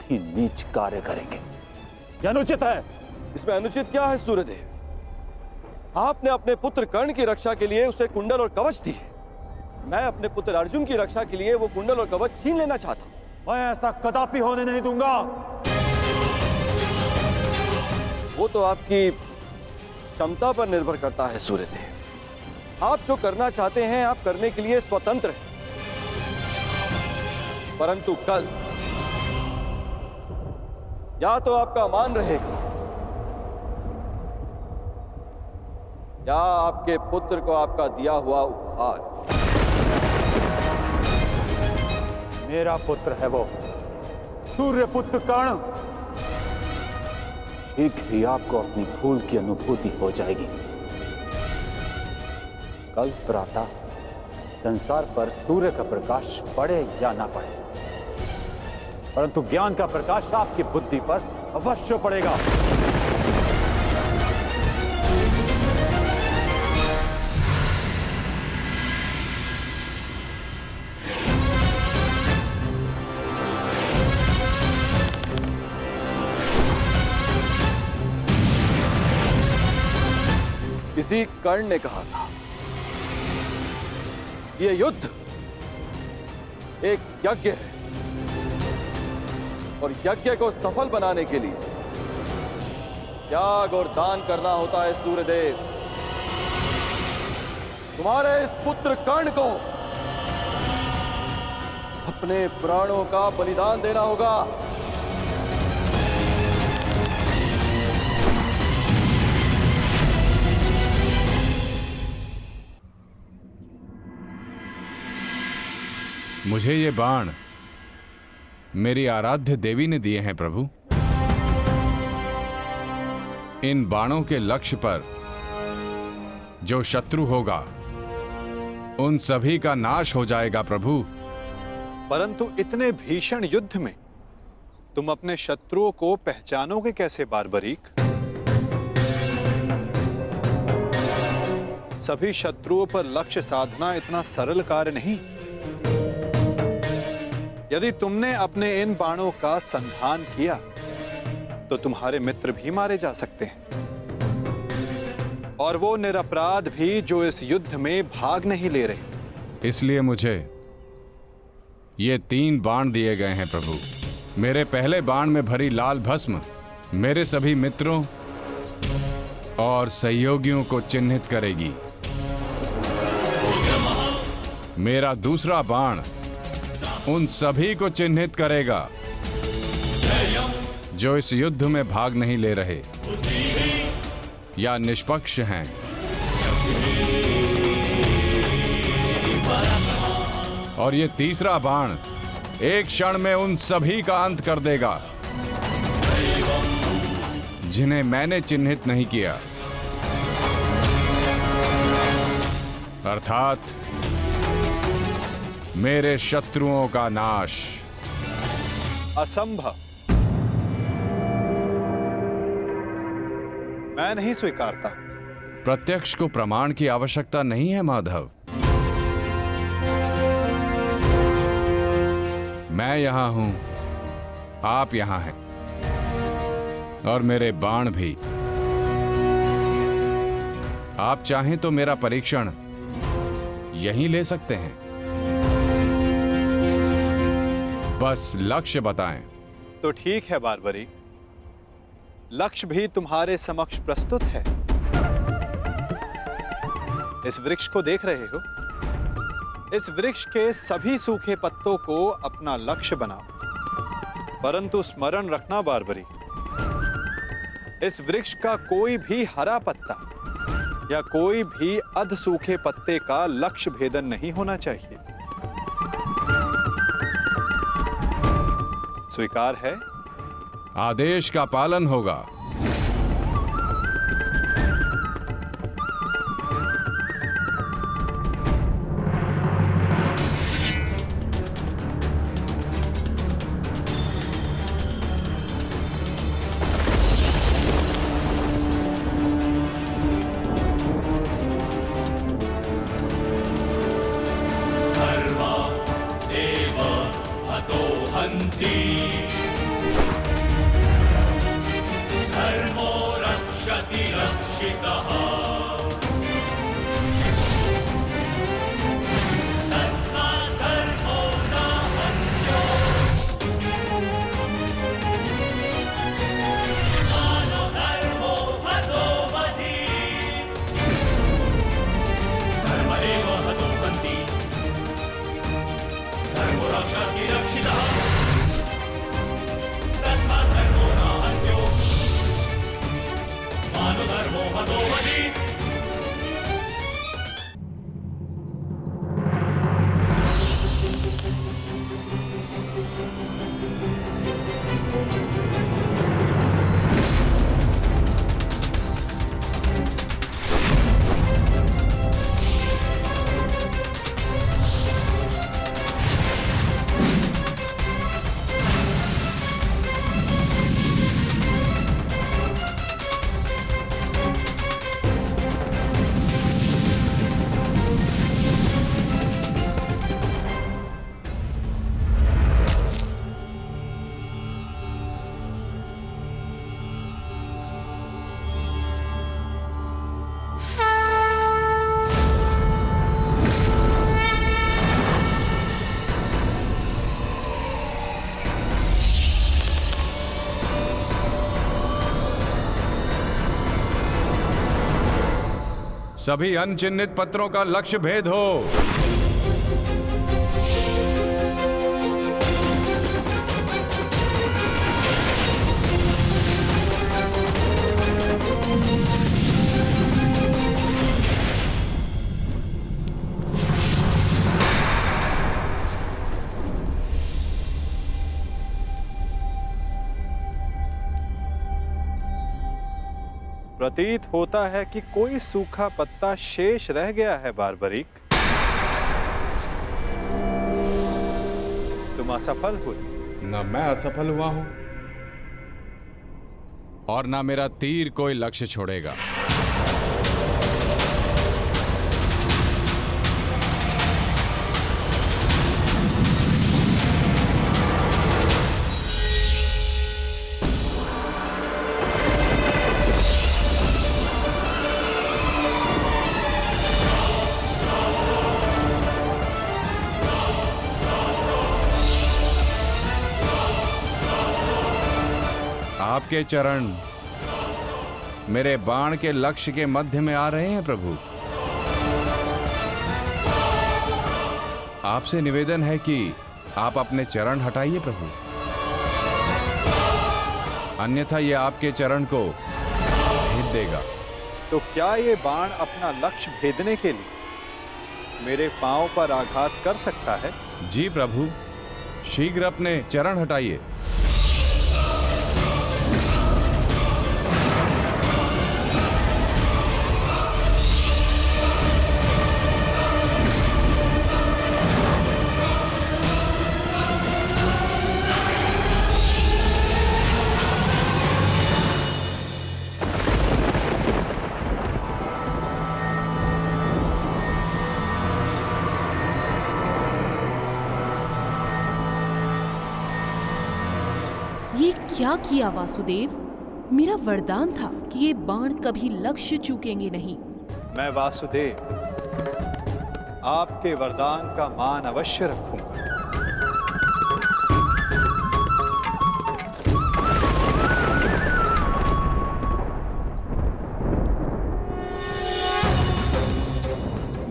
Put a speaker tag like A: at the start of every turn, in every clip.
A: ही नीच कार्य करेंगे। यह अनुचित है।
B: इसमें अनुचित क्या है सूर्यदेव? आपने अपने पुत्र कर्ण की रक्षा के लिए उसे कुंडल और कवच दिए। मैं अपने पुत्र अर्जुन की रक्षा के लिए वो कुंडल और कवच छीन लेना चाहता हूं।
A: मैं ऐसा कदापि होने नहीं दूंगा।
B: वो तो आपकी क्षमता पर निर्भर करता है सूर्यदेव। आप जो करना चाहते हैं आप करने के लिए स्वतंत्र हैं, परंतु कल या तो आपका मान रहेगा या आपके पुत्र को आपका दिया हुआ उपहार।
A: मेरा पुत्र है वो, सूर्यपुत्र कर्ण। शीघ्र ही आपको अपनी भूल की अनुभूति हो जाएगी। कल प्रातः संसार पर सूर्य का प्रकाश पड़े या ना पड़े, परंतु ज्ञान का प्रकाश आपकी बुद्धि पर अवश्य पड़ेगा।
B: किसी कर्ण ने कहा था, यह युद्ध एक यज्ञ है और यज्ञ को सफल बनाने के लिए त्याग और दान करना होता है। सूर्यदेव, तुम्हारे इस पुत्र कर्ण को अपने प्राणों का बलिदान देना होगा।
C: मुझे ये बाण मेरी आराध्य देवी ने दिए हैं प्रभु। इन बाणों के लक्ष्य पर जो शत्रु होगा उन सभी का नाश हो जाएगा प्रभु।
D: परंतु इतने भीषण युद्ध में तुम अपने शत्रुओं को पहचानोगे कैसे बारबरीक? सभी शत्रुओं पर लक्ष्य साधना इतना सरल कार्य नहीं। यदि तुमने अपने इन बाणों का संधान किया तो तुम्हारे मित्र भी मारे जा सकते हैं, और वो निरपराध भी जो इस युद्ध में भाग नहीं ले रहे।
C: इसलिए मुझे ये 3 बाण दिए गए हैं प्रभु। मेरे पहले बाण में भरी लाल भस्म मेरे सभी मित्रों और सहयोगियों को चिन्हित करेगी। मेरा दूसरा बाण उन सभी को चिन्हित करेगा जो इस युद्ध में भाग नहीं ले रहे या निष्पक्ष हैं। और ये तीसरा बाण एक क्षण में उन सभी का अंत कर देगा जिन्हें मैंने चिन्हित नहीं किया, अर्थात मेरे शत्रुओं का नाश।
D: असंभव, मैं नहीं स्वीकारता।
C: प्रत्यक्ष को प्रमाण की आवश्यकता नहीं है माधव। मैं यहां हूं, आप यहां हैं, और मेरे बाण भी। आप चाहें तो मेरा परीक्षण यहीं ले सकते हैं। बस लक्ष्य बताएं।
D: तो ठीक है बारबरीक, लक्ष्य भी तुम्हारे समक्ष प्रस्तुत है। इस वृक्ष को देख रहे हो? इस वृक्ष के सभी सूखे पत्तों को अपना लक्ष्य बनाओ। परंतु स्मरण रखना बारबरीक, इस वृक्ष का कोई भी हरा पत्ता या कोई भी अध सूखे पत्ते का लक्ष्य भेदन नहीं होना चाहिए। स्वीकार है?
C: आदेश का पालन होगा।
E: धर्मा एव हतो हन्ति।
C: सभी अनचिन्हित पत्रों का लक्ष्य भेद हो।
D: प्रतीत होता है कि कोई सूखा पत्ता शेष रह गया है बारबरीक। तुम असफल हुए।
C: न मैं असफल हुआ हूं और ना मेरा तीर कोई लक्ष्य छोड़ेगा। आपके चरण मेरे बाण के लक्ष्य के मध्य में आ रहे हैं प्रभु। आपसे निवेदन है कि आप अपने चरण हटाइए प्रभु, अन्यथा ये आपके चरण को भेद देगा।
D: तो क्या ये बाण अपना लक्ष्य भेदने के लिए मेरे पांव पर आघात कर सकता है?
C: जी प्रभु, शीघ्र अपने चरण हटाइए।
E: ये क्या किया वासुदेव? मेरा वरदान था कि ये बाण कभी लक्ष्य चूकेंगे नहीं।
D: मैं वासुदेव आपके वरदान का मान अवश्य रखूंगा।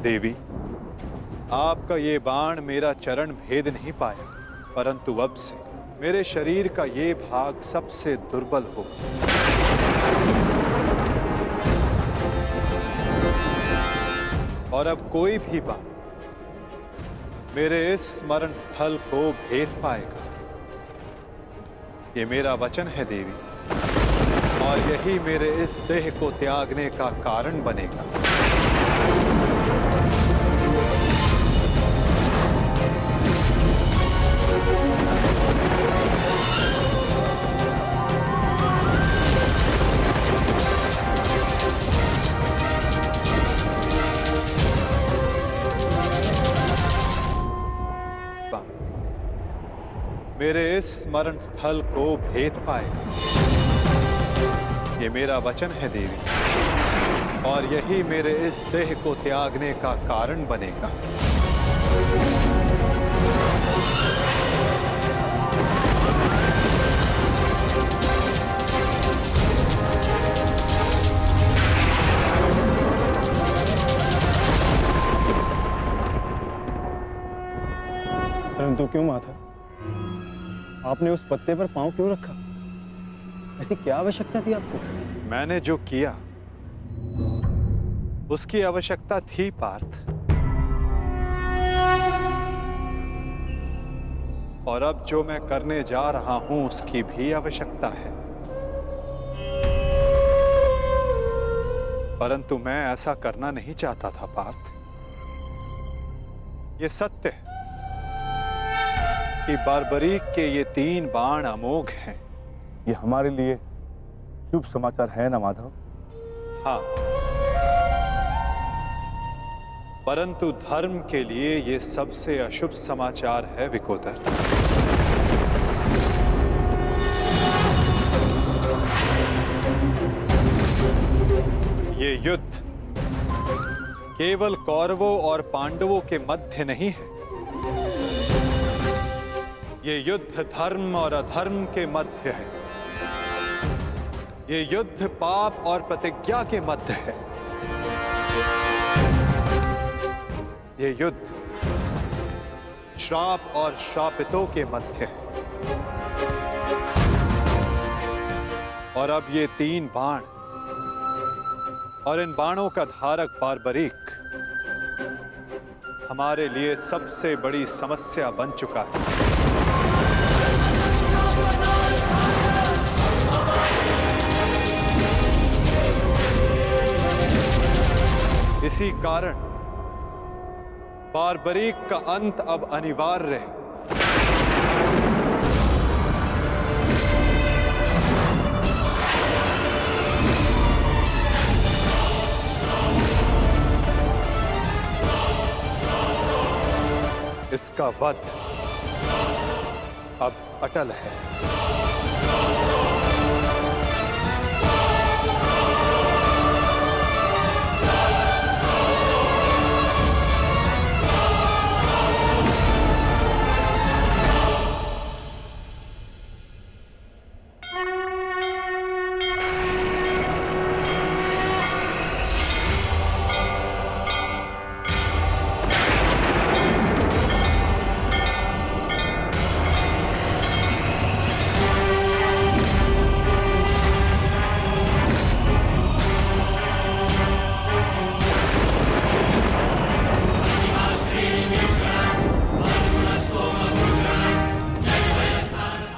D: देवी, आपका ये बाण मेरा चरण भेद नहीं पाया, परंतु अब से मेरे शरीर का ये भाग सबसे दुर्बल होगा। और अब कोई भी बाण मेरे इस स्मरण स्थल को भेद पाएगा। ये मेरा वचन है देवी, और यही मेरे इस देह को त्यागने का कारण बनेगा। मेरे इस स्मरण स्थल को भेद पाएगा। ये मेरा वचन है देवी, और यही मेरे इस देह को त्यागने का कारण बनेगा।
F: परंतु क्यों माता, आपने उस पत्ते पर पांव क्यों रखा? ऐसी क्या आवश्यकता थी आपको?
D: मैंने जो किया उसकी आवश्यकता थी पार्थ, और अब जो मैं करने जा रहा हूं उसकी भी आवश्यकता है। परंतु मैं ऐसा करना नहीं चाहता था पार्थ। ये सत्य है कि बारबरीक के ये 3 बाण अमोघ हैं।
F: ये हमारे लिए शुभ समाचार है ना माधव?
D: हाँ, परंतु धर्म के लिए ये सबसे अशुभ समाचार है विकोदर। ये युद्ध केवल कौरवों और पांडवों के मध्य नहीं है। ये युद्ध धर्म और अधर्म के मध्य है। ये युद्ध पाप और प्रतिज्ञा के मध्य है। ये युद्ध श्राप और श्रापितों के मध्य है। और अब ये 3 बाण और इन बाणों का धारक बारबरीक हमारे लिए सबसे बड़ी समस्या बन चुका है। इसी कारण बारबरीक का अंत अब अनिवार्य है। इसका वध अब अटल है।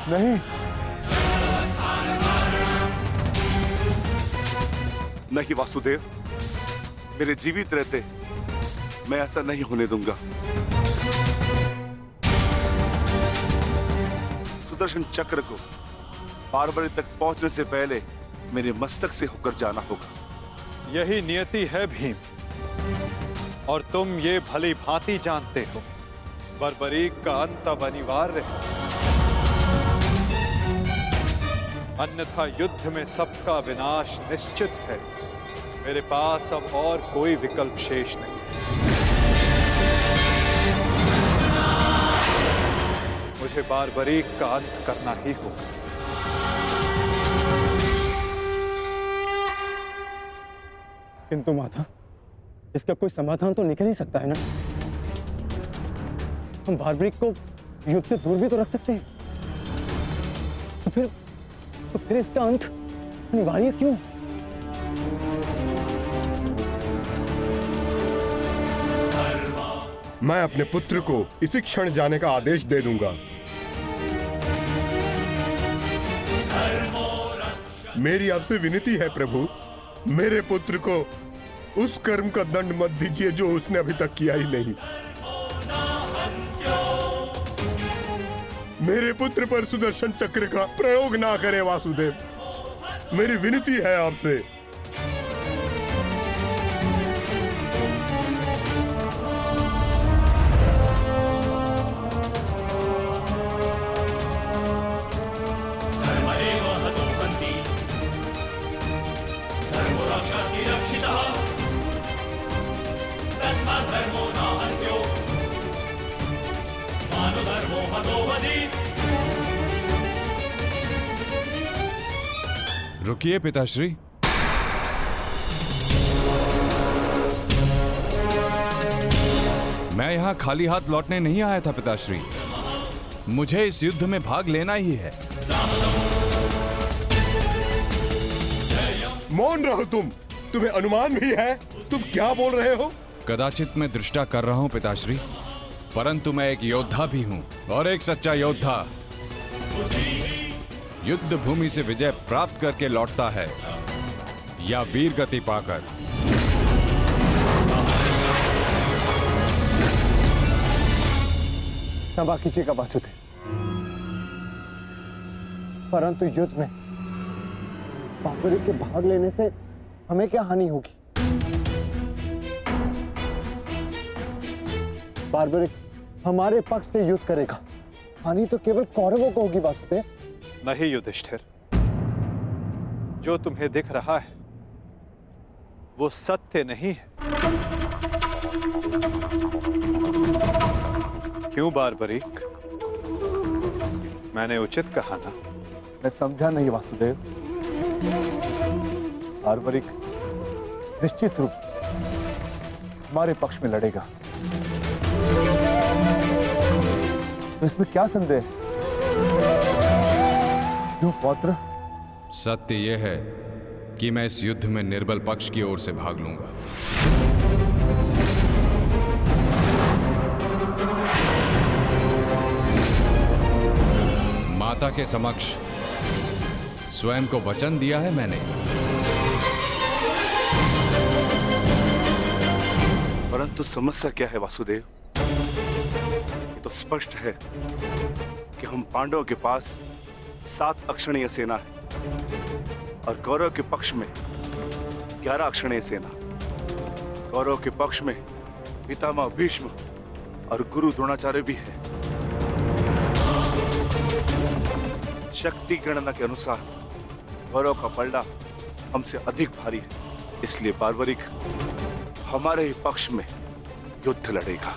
F: नहीं,
G: नहीं वासुदेव, मेरे जीवित रहते मैं ऐसा नहीं होने दूंगा। सुदर्शन चक्र को बारबरी तक पहुंचने से पहले मेरे मस्तक से होकर जाना होगा।
D: यही नियति है भीम, और तुम ये भली भांति जानते हो। बर्बरीक का अंत अब अनिवार्य है, अन्यथा युद्ध में सबका विनाश निश्चित है। मेरे पास अब और कोई विकल्प शेष नहीं। मुझे बारबरीक का अंत करना ही होगा।
F: किंतु माता, इसका कोई समाधान तो निकल ही सकता है ना। हम बारबरीक को युद्ध से दूर भी तो रख सकते हैं। तो फिर इसका अंत अनिवार्य क्यों?
H: मैं अपने पुत्र को इसी क्षण जाने का आदेश दे दूंगा। मेरी आपसे विनती है प्रभु, मेरे पुत्र को उस कर्म का दंड मत दीजिए जो उसने अभी तक किया ही नहीं। मेरे पुत्र पर सुदर्शन चक्र का प्रयोग ना करें वासुदेव, मेरी विनती है आपसे।
C: रुकिए पिताश्री। मैं यहां खाली हाथ लौटने नहीं आया था पिताश्री, मुझे इस युद्ध में भाग लेना ही है।
H: मौन रहो तुम, तुम्हें अनुमान भी है तुम क्या बोल रहे हो?
C: कदाचित मैं दृष्टा कर रहा हूं पिताश्री, परंतु मैं एक योद्धा भी हूं, और एक सच्चा योद्धा युद्ध भूमि से विजय प्राप्त करके लौटता है या वीर गति पाकर।
F: क्षमा कीजिएगा वासुदेव, परंतु युद्ध में बारबरीक के भाग लेने से हमें क्या हानि होगी? बारबरीक हमारे पक्ष से युद्ध करेगा, हानि तो केवल कौरवों को होगी वासुदेव।
D: नहीं युधिष्ठिर, जो तुम्हें दिख रहा है वो सत्य नहीं है। क्यों बारबरीक, मैंने उचित कहा ना?
F: मैं समझा नहीं वासुदेव। बारबरीक निश्चित रूप से हमारे पक्ष में लड़ेगा, तो इसमें क्या संदेह है? क्यों पौत्र?
C: सत्य यह है कि मैं इस युद्ध में निर्बल पक्ष की ओर से भाग लूंगा। माता के समक्ष स्वयं को वचन दिया है मैंने।
G: परंतु समस्या क्या है वासुदेव? ये तो स्पष्ट है कि हम पांडवों के पास 7 अक्षणीय सेना है और कौरव के पक्ष में 11 अक्षणीय सेना। कौरव के पक्ष में पितामह भीष्म और गुरु द्रोणाचार्य भी है। शक्ति गणना के अनुसार कौरव का पलड़ा हमसे अधिक भारी है, इसलिए बार्बरिक हमारे ही पक्ष में युद्ध लड़ेगा।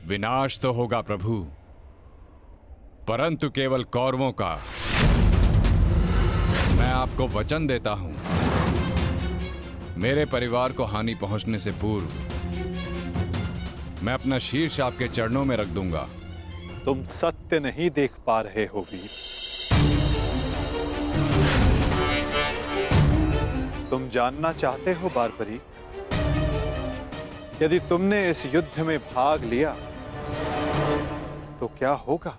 C: विनाश तो होगा प्रभु, परंतु केवल कौरवों का। मैं आपको वचन देता हूं, मेरे परिवार को हानि पहुंचने से पूर्व मैं अपना शीर्ष आपके चरणों में रख दूंगा।
D: तुम सत्य नहीं देख पा रहे हो वीर। तुम जानना चाहते हो बार्बरी, यदि तुमने इस युद्ध में भाग लिया तो क्या होगा?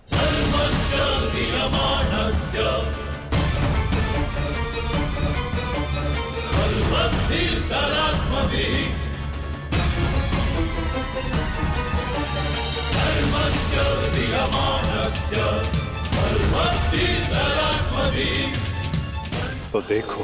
D: तो देखो,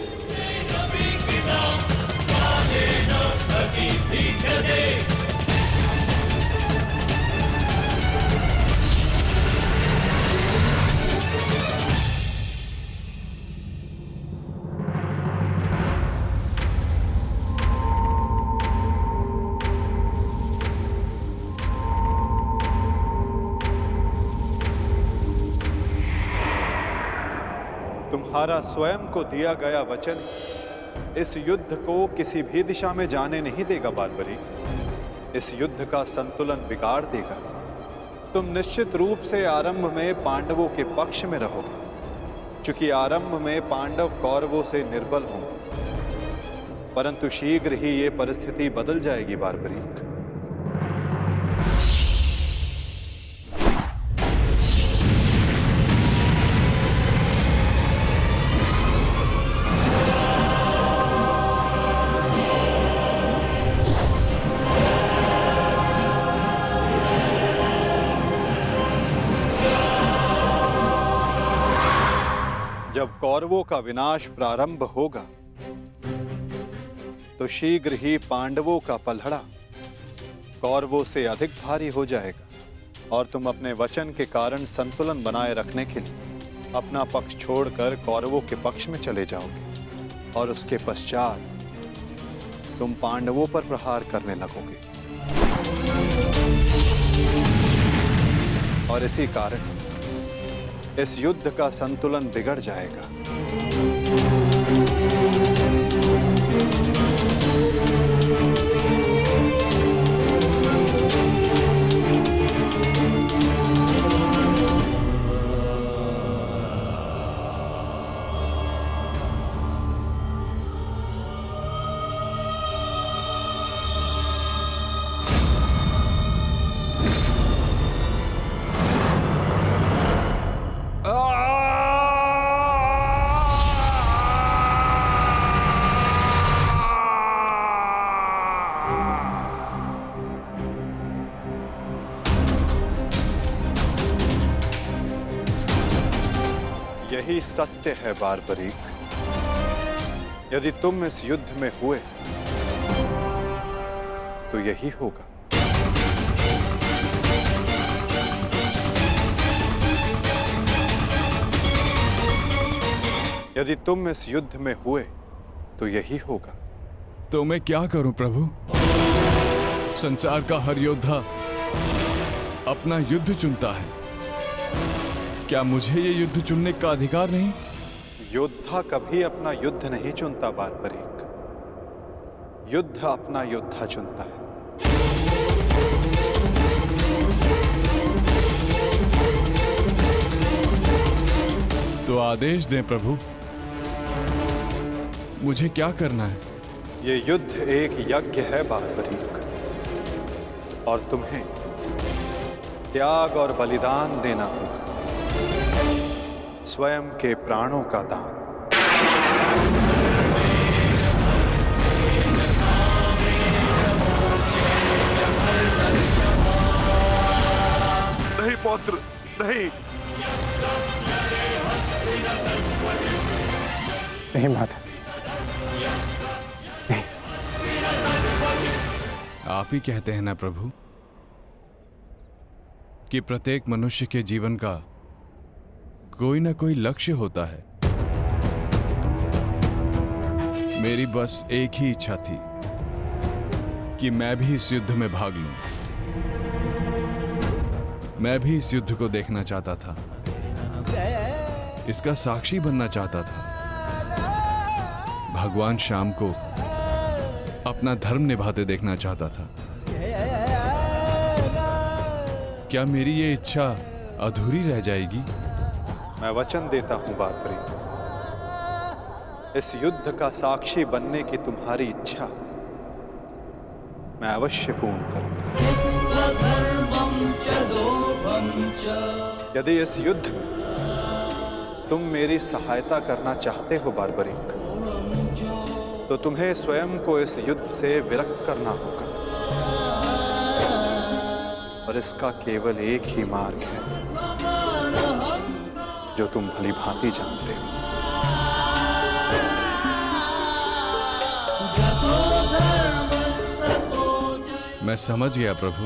D: तुम्हारा स्वयं को दिया गया वचन इस युद्ध को किसी भी दिशा में जाने नहीं देगा बार्बरी। इस युद्ध का संतुलन बिगाड़ देगा। तुम निश्चित रूप से आरंभ में पांडवों के पक्ष में रहोगे, क्योंकि आरंभ में पांडव कौरवों से निर्बल होंगे, परंतु शीघ्र ही ये परिस्थिति बदल जाएगी बार्बरीक। जब कौरवों का विनाश प्रारंभ होगा तो शीघ्र ही पांडवों का पलड़ा कौरवों से अधिक भारी हो जाएगा और तुम अपने वचन के कारण संतुलन बनाए रखने के लिए अपना पक्ष छोड़कर कौरवों के पक्ष में चले जाओगे और उसके पश्चात तुम पांडवों पर प्रहार करने लगोगे। और इसी कारण इस युद्ध का संतुलन बिगड़ जाएगा। यही सत्य है बार्बरीक। यदि तुम इस युद्ध में हुए तो यही होगा। यदि तुम इस युद्ध में हुए तो यही होगा।
C: तो मैं क्या करूं प्रभु? संसार का हर योद्धा अपना युद्ध चुनता है, क्या मुझे ये युद्ध चुनने का अधिकार नहीं?
D: योद्धा कभी अपना युद्ध नहीं चुनता बार्बरीक। युद्ध अपना योद्धा चुनता है।
C: तो आदेश दें प्रभु, मुझे क्या करना है?
D: ये युद्ध एक यज्ञ है बारबरीक, और तुम्हें त्याग और बलिदान देना होगा, स्वयं के प्राणों का दान।
G: नहीं पौत्र, नहीं।
F: नहीं माता, नहीं।
C: आप ही कहते हैं ना प्रभु कि प्रत्येक मनुष्य के जीवन का कोई ना कोई लक्ष्य होता है। मेरी बस एक ही इच्छा थी कि मैं भी इस युद्ध में भाग लूं। मैं भी इस युद्ध को देखना चाहता था, इसका साक्षी बनना चाहता था, भगवान श्याम को अपना धर्म निभाते देखना चाहता था। क्या मेरी ये इच्छा अधूरी रह जाएगी?
D: मैं वचन देता हूं बारबरीक, इस युद्ध का साक्षी बनने की तुम्हारी इच्छा मैं अवश्य पूर्ण करूंगा। यदि इस युद्ध में तुम मेरी सहायता करना चाहते हो बारबरीक, तो तुम्हें स्वयं को इस युद्ध से विरक्त करना होगा, और इसका केवल एक ही मार्ग है जो तुम भली भांति जानते हो।
C: मैं समझ गया प्रभु।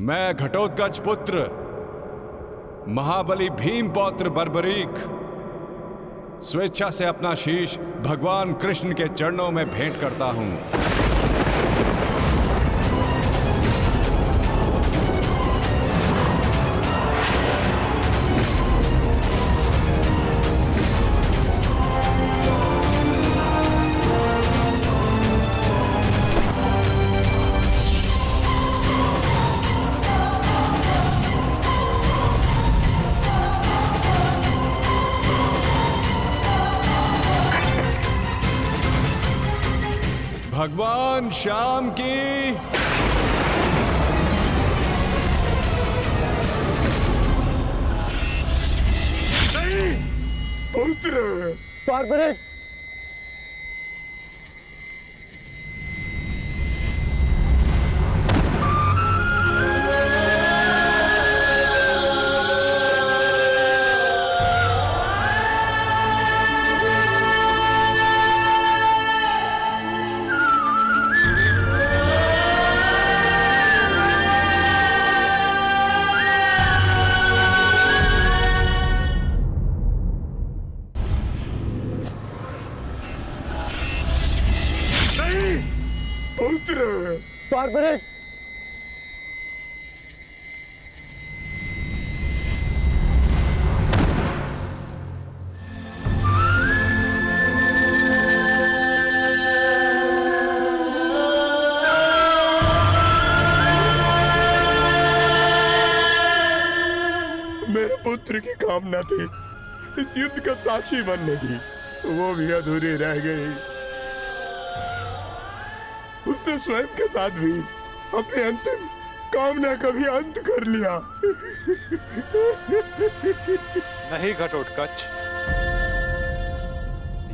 C: मैं घटोत्कच पुत्र महाबली भीम पौत्र बर्बरीक स्वेच्छा से अपना शीश भगवान कृष्ण के चरणों में भेंट करता हूं। भगवान श्याम की
H: पुत्र
F: बारबरीक,
H: पुत्र
F: बारबरीक,
H: मेरे पुत्र की कामना थी इस युद्ध का साक्षी बनने की, वो भी अधूरी रह गई। उससे स्वयं के साथ भी अपनी अंतिम कामना का भी अंत कर लिया।
D: नहीं घटोत्कच,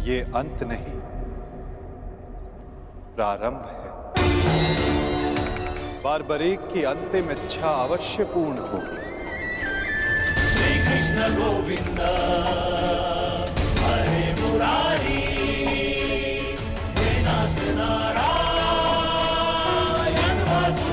D: ये अंत नहीं, प्रारंभ है। बारबरीक की अंतिम इच्छा अवश्य पूर्ण होगी। श्री कृष्ण गोविंद हरे मुरारी, हे नाथ नारायण वासुदेव।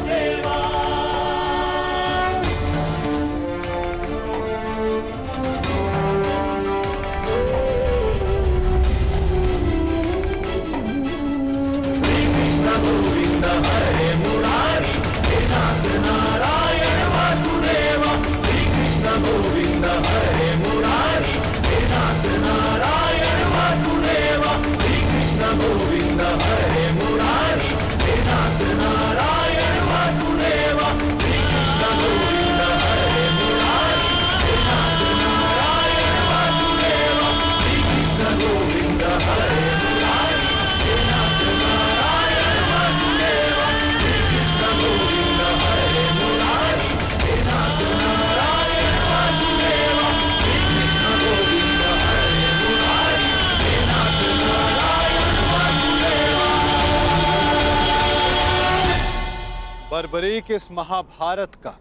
D: बर्बरीक इस महाभारत का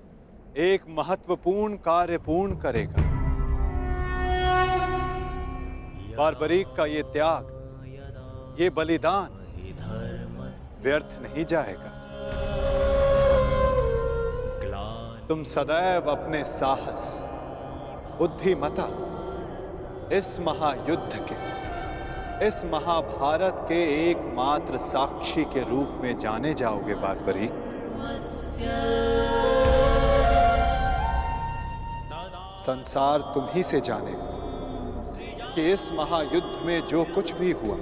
D: एक महत्वपूर्ण कार्य पूर्ण करेगा। बर्बरीक का ये त्याग, ये बलिदान व्यर्थ नहीं जाएगा। तुम सदैव अपने साहस, बुद्धिमता, इस महायुद्ध के, इस महाभारत के एकमात्र साक्षी के रूप में जाने जाओगे बर्बरीक। संसार तुम ही से जानेगा कि इस महायुद्ध में जो कुछ भी हुआ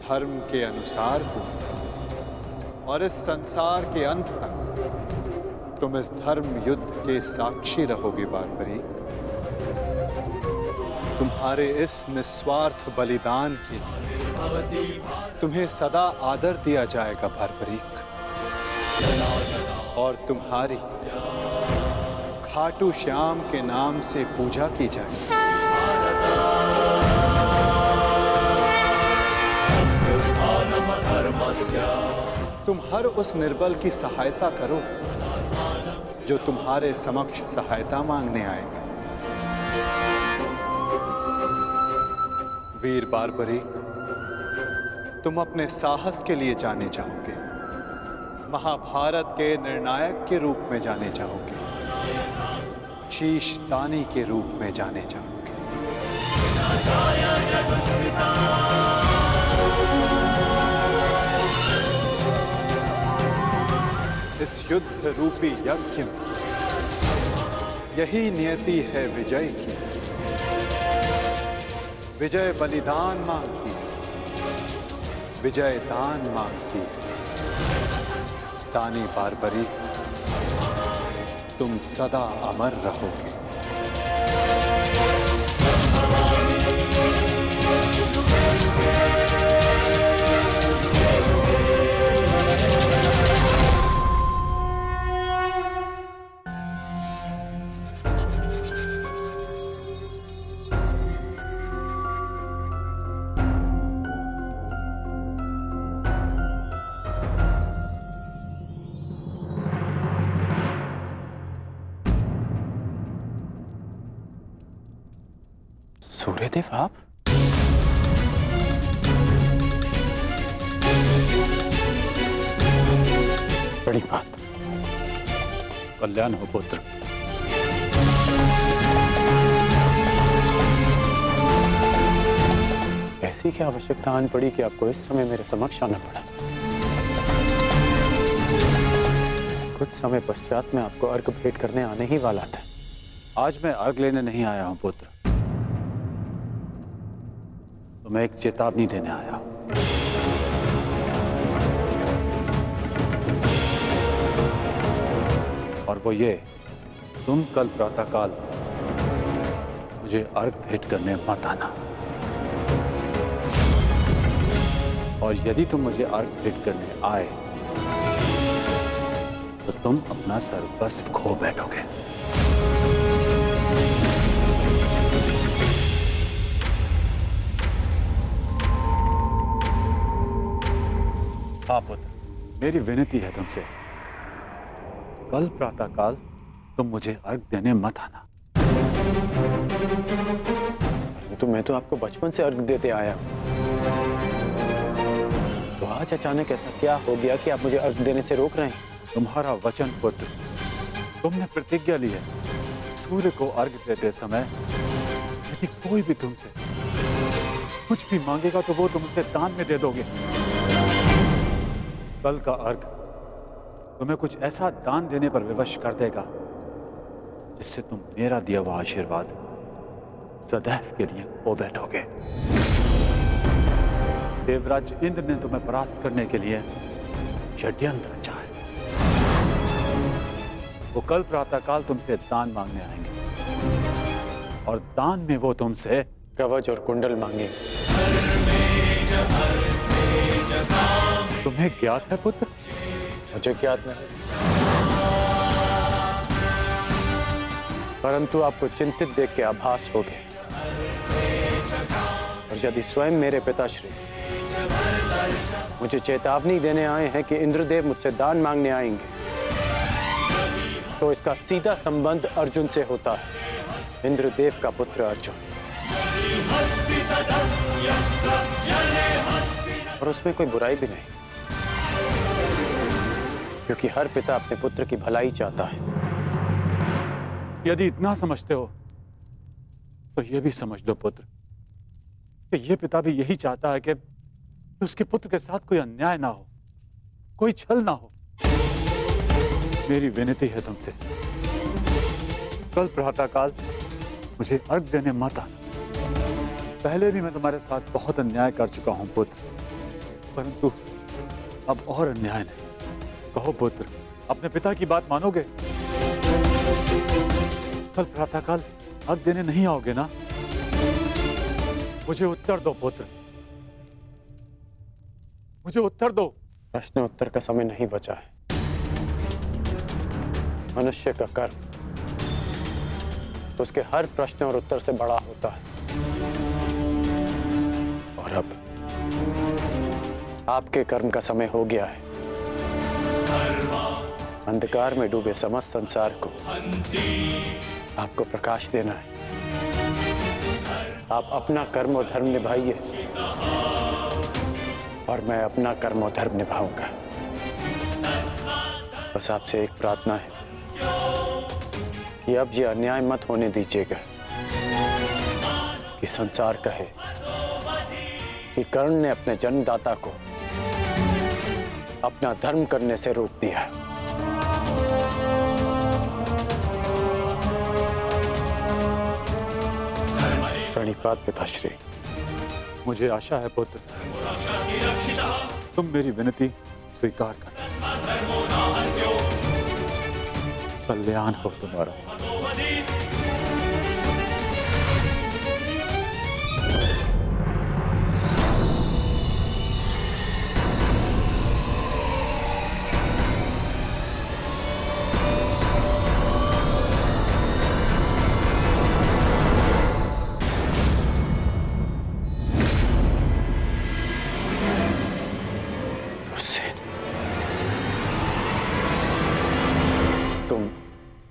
D: धर्म के अनुसार हुआ, और इस संसार के अंत तक तुम इस धर्म युद्ध के साक्षी रहोगे बर्बरीक। तुम्हारे इस निस्वार्थ बलिदान के लिए तुम्हें सदा आदर दिया जाएगा बर्बरीक, और तुम्हारी खाटू श्याम के नाम से पूजा की जाएगी। तुम हर उस निर्बल की सहायता करो जो तुम्हारे समक्ष सहायता मांगने आएगा। वीर बर्बरीक, तुम अपने साहस के लिए जाने जाओगे, महाभारत के निर्णायक के रूप में जाने जाओगे, शीश दानी के रूप में जाने जाओगे। इस युद्ध रूपी यज्ञ में यही नियति है विजय की। विजय बलिदान मांगती है, विजय दान मांगती है। दानी बर्बरीक, तुम सदा अमर रहोगे।
A: सूर्यदेव, आप? बड़ी बात, कल्याण हो पुत्र। ऐसी क्या आवश्यकता आन पड़ी कि आपको इस समय मेरे समक्ष आना पड़ा? कुछ समय पश्चात मैं आपको अर्घ भेंट करने आने ही वाला था। आज मैं अर्घ लेने नहीं आया हूं पुत्र, तो मैं एक चेतावनी देने आया हूं। और वो ये, तुम कल प्रातःकाल मुझे अर्घ भेंट करने मत आना। और यदि तुम मुझे अर्घ भेंट करने आए तो तुम अपना सर्वस्व खो बैठोगे। हाँ पुत्र, मेरी विनती है तुमसे, कल प्रातःकाल तुम मुझे अर्घ देने मत आना।
F: तो मैं तो आपको बचपन से अर्घ देते आया हूं। तो आज अचानक ऐसा क्या हो गया कि आप मुझे अर्घ देने से रोक रहे हैं?
A: तुम्हारा वचन पुत्र, तुमने प्रतिज्ञा ली है, सूर्य को अर्घ देते समय यदि कोई भी तुमसे कुछ भी मांगेगा तो वो तुम उसे दान में दे दोगे। कल का अर्घ तुम्हें कुछ ऐसा दान देने पर विवश कर देगा जिससे तुम मेरा दिया हुआ आशीर्वाद सदैव के लिए खो बैठोगे। देवराज इंद्र ने तुम्हें परास्त करने के लिए षड्यंत्र रचा है। वो कल प्रातःकाल तुमसे दान मांगने आएंगे और दान में वो तुमसे
F: कवच और कुंडल मांगे।
A: तुम्हें ज्ञात है पुत्र?
F: मुझे ज्ञात नहीं, परंतु आपको चिंतित देख के आभास हो गया। और यदि स्वयं मेरे पिताश्री
I: मुझे चेतावनी देने आए हैं कि इंद्रदेव मुझसे दान मांगने आएंगे, तो इसका सीधा संबंध अर्जुन से होता है, इंद्रदेव का पुत्र अर्जुन। और उसमें कोई बुराई भी नहीं, क्योंकि हर पिता अपने पुत्र की भलाई चाहता है।
A: यदि इतना समझते हो तो ये भी समझ लो पुत्र कि ये पिता भी यही चाहता है कि उसके पुत्र के साथ कोई अन्याय ना हो, कोई छल ना हो। मेरी विनती है तुमसे, कल प्रातःकाल मुझे अर्घ देने मत आना। पहले भी मैं तुम्हारे साथ बहुत अन्याय कर चुका हूं पुत्र, परंतु अब और अन्याय नहीं। कहो पुत्र, अपने पिता की बात मानोगे? कल प्रातःकाल अर्घ देने नहीं आओगे ना? मुझे उत्तर दो पुत्र, मुझे उत्तर दो।
I: प्रश्न उत्तर का समय नहीं बचा है। मनुष्य का कर्म उसके हर प्रश्न और उत्तर से बड़ा होता है। और अब आपके कर्म का समय हो गया है। अंधकार में डूबे समस्त संसार को आपको प्रकाश देना है। आप अपना कर्म और धर्म निभाइए और मैं अपना कर्म और धर्म निभाऊंगा। बस आपसे एक प्रार्थना है कि अब ये अन्याय मत होने दीजिएगा कि संसार कहे कि कर्ण ने अपने जन्मदाता को अपना धर्म करने से रोक दिया। प्रणिपात पिताश्री।
A: मुझे आशा है पुत्र तुम मेरी विनती स्वीकार कर। कल्याण हो तुम्हारा।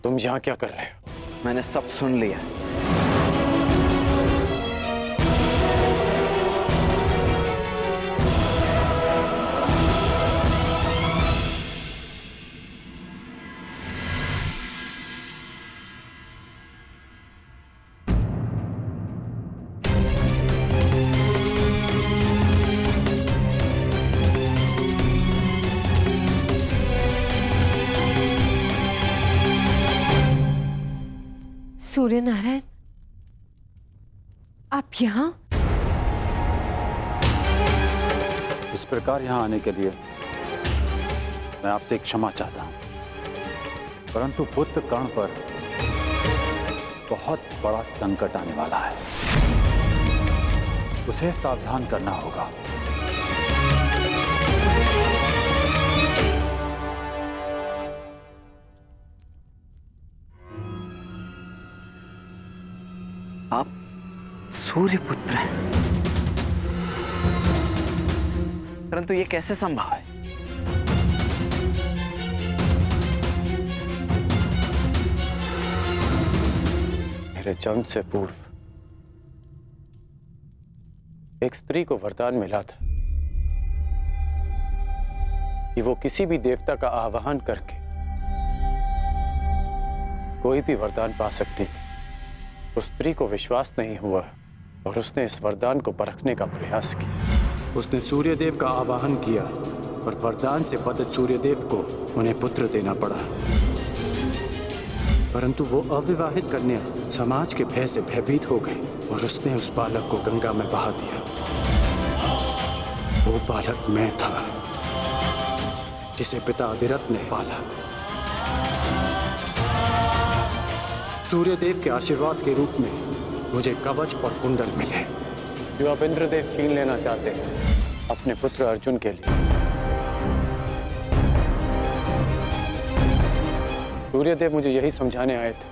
I: तुम यहाँ क्या कर रहे हो?
J: मैंने सब सुन लिया।
K: सूर्य नारायण, आप यहाँ?
A: इस प्रकार यहाँ आने के लिए मैं आपसे क्षमा चाहता हूँ, परंतु पुत्र कर्ण पर बहुत बड़ा संकट आने वाला है। उसे सावधान करना होगा।
J: आप सूर्यपुत्र हैं, परंतु ये कैसे संभव है?
I: मेरे जन्म से पूर्व एक स्त्री को वरदान मिला था कि वो किसी भी देवता का आवाहन करके कोई भी वरदान पा सकती थी। उस स्त्री को विश्वास नहीं हुआ और उसने इस वरदान को परखने का प्रयास किया। उसने सूर्यदेव का आवाहन किया और वरदान से पतित सूर्यदेव को उन्हें पुत्र देना पड़ा, परंतु वो अविवाहित कन्या समाज के भय से भयभीत हो गई और उसने उस बालक को गंगा में बहा दिया। वो बालक मैं था, जिसे पिता अविरत ने पाला। सूर्यदेव के आशीर्वाद के रूप में मुझे कवच और कुंडल मिले, जो अब इंद्रदेव छीन लेना चाहते हैं अपने पुत्र अर्जुन के लिए। सूर्यदेव मुझे यही समझाने आए थे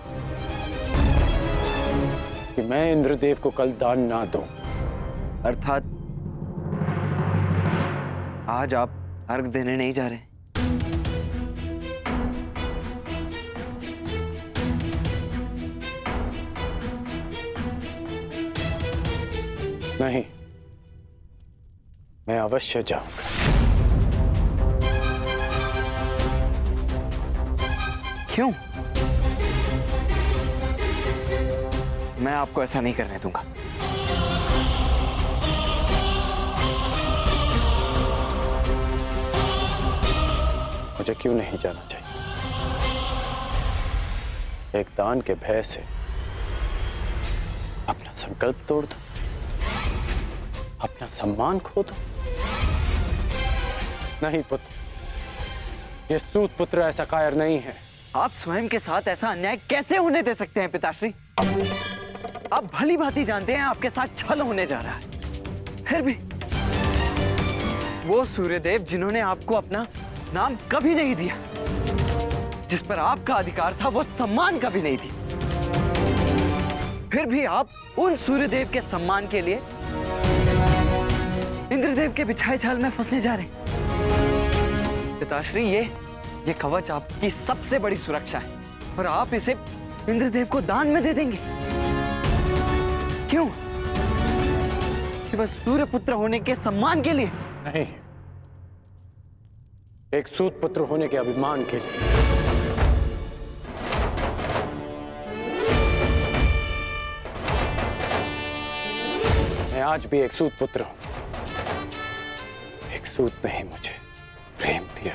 I: कि मैं इंद्रदेव को कल दान ना दूं।
J: अर्थात आज आप अर्घ देने नहीं जा रहे?
I: नहीं, मैं अवश्य जाऊंगा।
J: क्यों? मैं आपको ऐसा नहीं करने दूंगा।
I: मुझे क्यों नहीं जाना चाहिए? एक दान के भय से अपना संकल्प तोड़ दो, अपना सम्मान खो दो? नहीं पुत्र, ये सूत पुत्र ऐसा कायर नहीं है।
J: आप स्वयं के साथ ऐसा अन्याय कैसे होने दे सकते हैं पिताश्री? आप भली भांति जानते हैं आपके साथ छल होने जा रहा है। फिर भी वो सूर्यदेव जिन्होंने आपको अपना नाम कभी नहीं दिया, जिस पर आपका अधिकार था, वो सम्मान कभी नहीं दी, फिर भी आप उन सूर्यदेव के सम्मान के लिए इंद्रदेव के बिछाए जाल में फंसने जा रहे हैं। पिताश्री, ये कवच आपकी सबसे बड़ी सुरक्षा है और आप इसे इंद्रदेव को दान में दे देंगे। क्यों? केवल सूर्यपुत्र होने के सम्मान के लिए?
I: नहीं, एक सूत पुत्र होने के अभिमान के लिए। मैं आज भी एक सूत पुत्र हूं। एक सूत ने मुझे प्रेम दिया,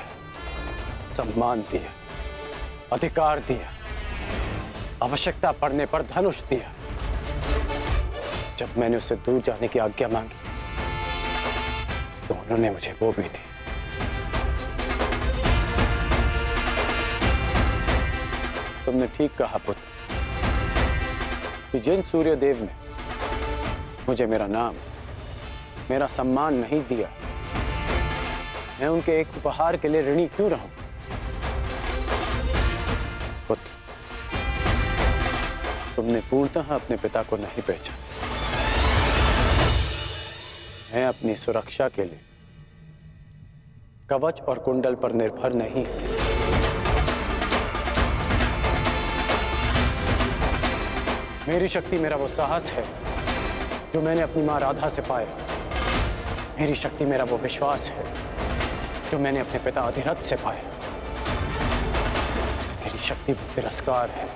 I: सम्मान दिया, अधिकार दिया, आवश्यकता पड़ने पर धनुष दिया। जब मैंने उससे दूर जाने की आज्ञा मांगी तो उन्होंने मुझे वो भी दी। तुमने ठीक कहा पुत्र कि जिन सूर्यदेव ने मुझे मेरा नाम, मेरा सम्मान नहीं दिया, मैं उनके एक उपहार के लिए ऋणी क्यों रहूं? पुत्र, तुमने पूर्णतः अपने पिता को नहीं पहचाना। मैं अपनी सुरक्षा के लिए कवच और कुंडल पर निर्भर नहीं हूं। मेरी शक्ति मेरा वो साहस है जो मैंने अपनी मां राधा से पाया। मेरी शक्ति मेरा वो विश्वास है जो मैंने अपने पिता अधिरथ से पाया। मेरी शक्ति वो तिरस्कार है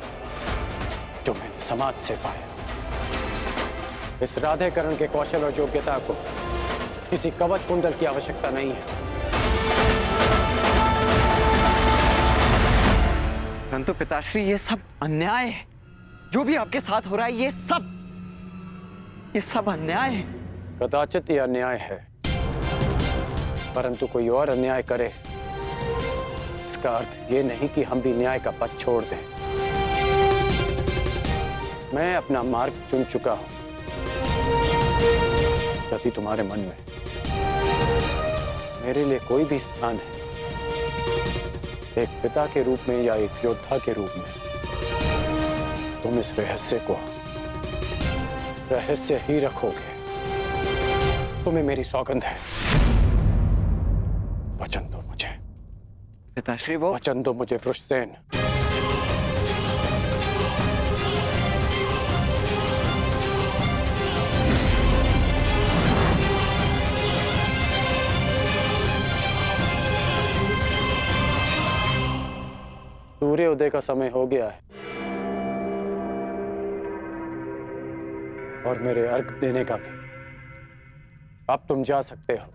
I: जो मैंने समाज से पाया। इस राधेकरण के कौशल और योग्यता को किसी कवच कुंडल की आवश्यकता नहीं है।
J: परंतु पिताश्री, ये सब अन्याय है। जो भी आपके साथ हो रहा है, ये सब अन्याय है।
I: कदाचित ये अन्याय है, परंतु कोई और अन्याय करे, इसका अर्थ ये नहीं कि हम भी न्याय का पथ छोड़ दें। मैं अपना मार्ग चुन चुका हूं। यदि तुम्हारे मन में मेरे लिए कोई भी स्थान है, एक पिता के रूप में या एक योद्धा के रूप में, तुम इस रहस्य को रहस्य ही रखोगे। तुम्हें मेरी सौगंध है। वचन दो मुझे
J: पिताश्री। वो
I: वचन दो मुझे वृषसेन। सूर्योदय का समय हो गया है और मेरे अर्घ देने का भी। अब तुम जा सकते हो।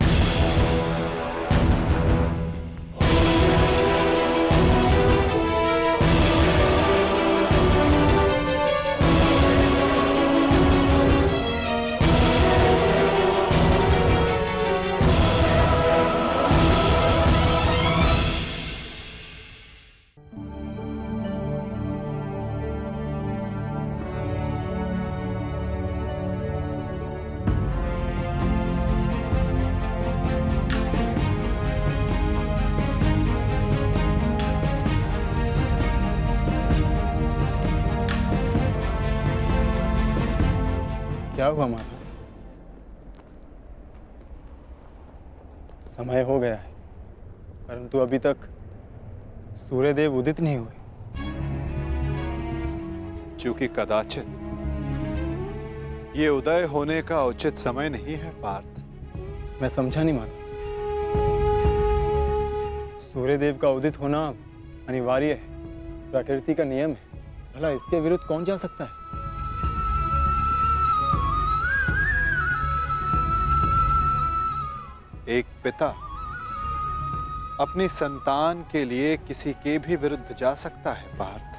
F: क्या हुआ माता? समय हो गया है, परंतु अभी तक सूर्यदेव उदित नहीं हुए।
D: क्योंकि कदाचित ये उदय होने का उचित समय नहीं है पार्थ।
F: मैं समझा नहीं माता। सूर्यदेव का उदित होना अनिवार्य है, प्रकृति का नियम है। भला इसके विरुद्ध कौन जा सकता है?
D: एक पिता अपनी संतान के लिए किसी के भी विरुद्ध जा सकता है पार्थ।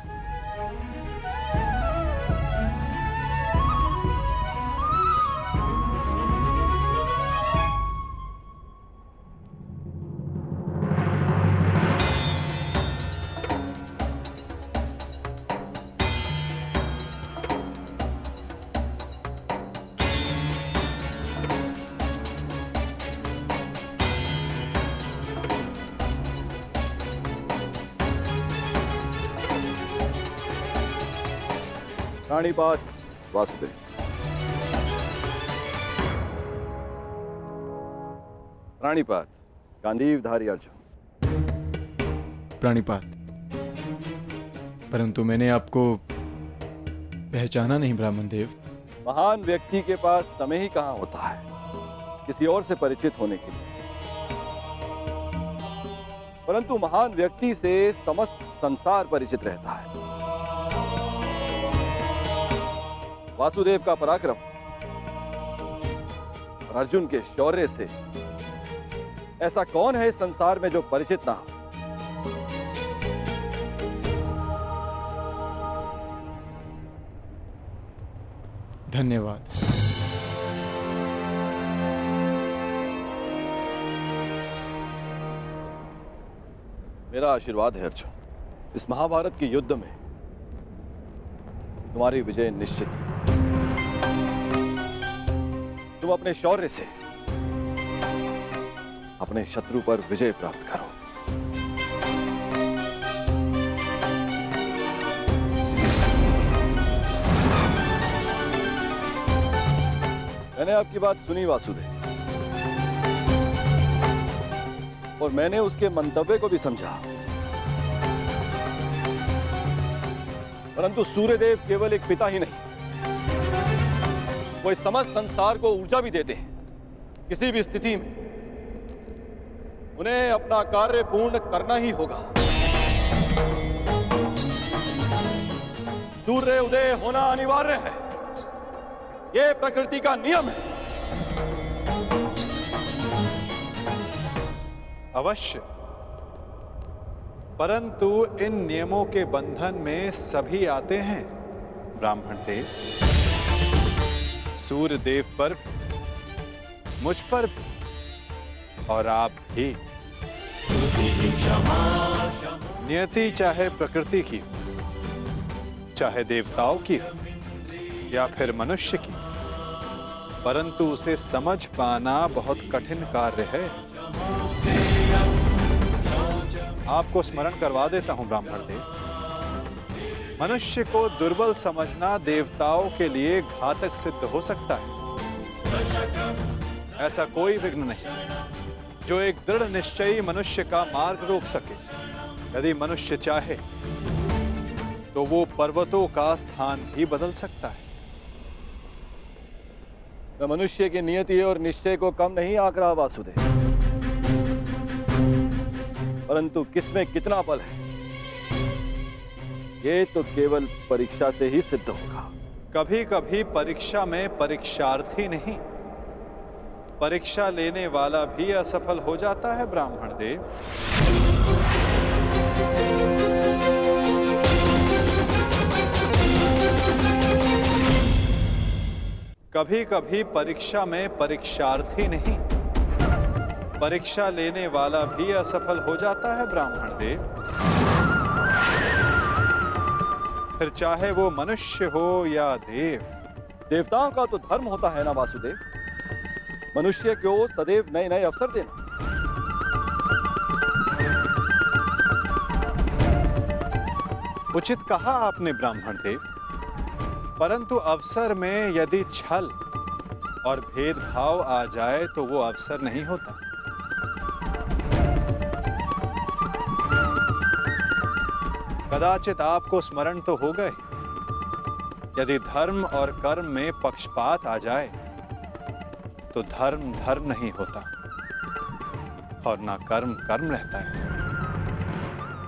B: प्राणीपात वासुदेव। प्राणीपात गांधीवधारी अर्जुन।
F: प्राणीपात, परंतु मैंने आपको पहचाना नहीं ब्राह्मण देव।
B: महान व्यक्ति के पास समय ही कहां होता है किसी और से परिचित होने के लिए, परंतु महान व्यक्ति से समस्त संसार परिचित रहता है। वासुदेव का पराक्रम और अर्जुन के शौर्य से ऐसा कौन है इस संसार में जो परिचित ना हो।
F: धन्यवाद।
B: मेरा आशीर्वाद है अर्जुन, इस महाभारत के युद्ध में तुम्हारी विजय निश्चित है। तुम अपने शौर्य से अपने शत्रु पर विजय प्राप्त करो। मैंने आपकी बात सुनी वासुदेव, और मैंने उसके मंतव्य को भी समझा, परंतु सूर्यदेव केवल एक पिता ही नहीं, वो इस समस्त संसार को ऊर्जा भी देते हैं। किसी भी स्थिति में उन्हें अपना कार्य पूर्ण करना ही होगा। सूर्य उदय होना अनिवार्य है, यह प्रकृति का नियम है।
D: अवश्य, परंतु इन नियमों के बंधन में सभी आते हैं ब्राह्मण देव। सूर्य देव पर, मुझ पर भी, और आप भी। नियति चाहे प्रकृति की, चाहे देवताओं की या फिर मनुष्य की, परंतु उसे समझ पाना बहुत कठिन कार्य है। आपको स्मरण करवा देता हूं ब्राह्मण देव, मनुष्य को दुर्बल समझना देवताओं के लिए घातक सिद्ध हो सकता है। ऐसा कोई विघ्न नहीं जो एक दृढ़ निश्चयी मनुष्य का मार्ग रोक सके। यदि मनुष्य चाहे तो वो पर्वतों का स्थान भी बदल सकता है।
B: मैं मनुष्य की नियति और निश्चय को कम नहीं आंक रहा वासुदेव, परंतु किसमें कितना बल है ये तो केवल परीक्षा से ही सिद्ध होगा।
D: कभी कभी परीक्षा में परीक्षार्थी नहीं, परीक्षा लेने वाला भी असफल हो जाता है ब्राह्मण देव। कभी कभी परीक्षा में परीक्षार्थी नहीं, परीक्षा लेने वाला भी असफल हो जाता है ब्राह्मण देव। फिर चाहे वो मनुष्य हो या देव।
B: देवताओं का तो धर्म होता है ना वासुदेव, मनुष्य को सदैव नए नए अवसर देना।
D: उचित कहा आपने ब्राह्मण देव, परंतु अवसर में यदि छल और भेदभाव आ जाए तो वो अवसर नहीं होता। कदाचित आपको स्मरण तो होगा ही, यदि धर्म और कर्म में पक्षपात आ जाए तो धर्म धर्म नहीं होता और ना कर्म कर्म रहता है।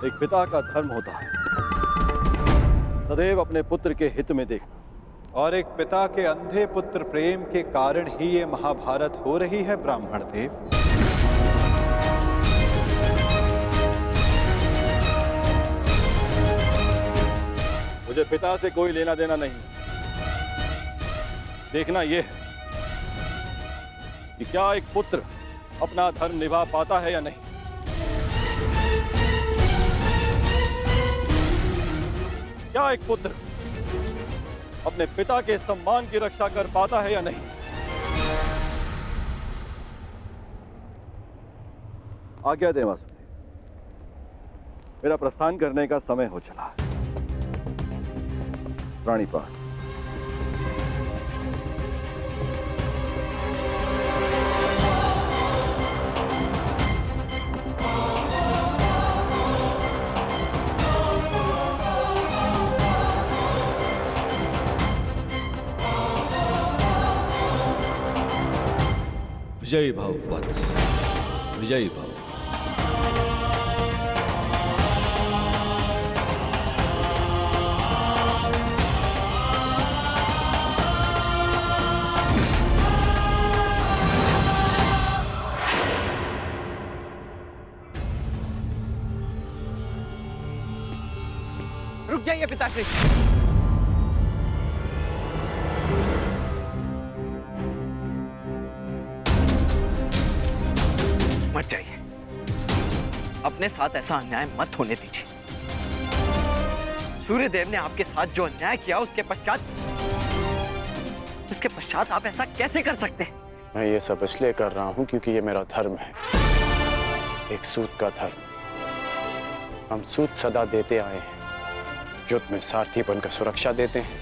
B: एक पिता का धर्म होता है सदैव अपने पुत्र के हित में देखना,
D: और एक पिता के अंधे पुत्र प्रेम के कारण ही ये महाभारत हो रही है ब्राह्मण देव।
B: मुझे पिता से कोई लेना देना नहीं। देखना यह है कि क्या एक पुत्र अपना धर्म निभा पाता है या नहीं। क्या एक पुत्र अपने पिता के सम्मान की रक्षा कर पाता है या नहीं। आज्ञा दें वासुदेव, मेरा प्रस्थान करने का समय हो चला है। प्राणीपाठ।
L: विजयी भाव वत्स, विजयी भाव।
J: रुक जाइए पिताश्री। मत जाइए, अपने साथ ऐसा अन्याय मत होने दीजिए। सूर्यदेव ने आपके साथ जो अन्याय किया उसके पश्चात आप ऐसा कैसे कर सकते हैं?
I: मैं ये सब इसलिए कर रहा हूं क्योंकि ये मेरा धर्म है, एक सूत का धर्म। हम सूत सदा देते आए हैं, युद्ध में सारथी बनकर सुरक्षा देते हैं,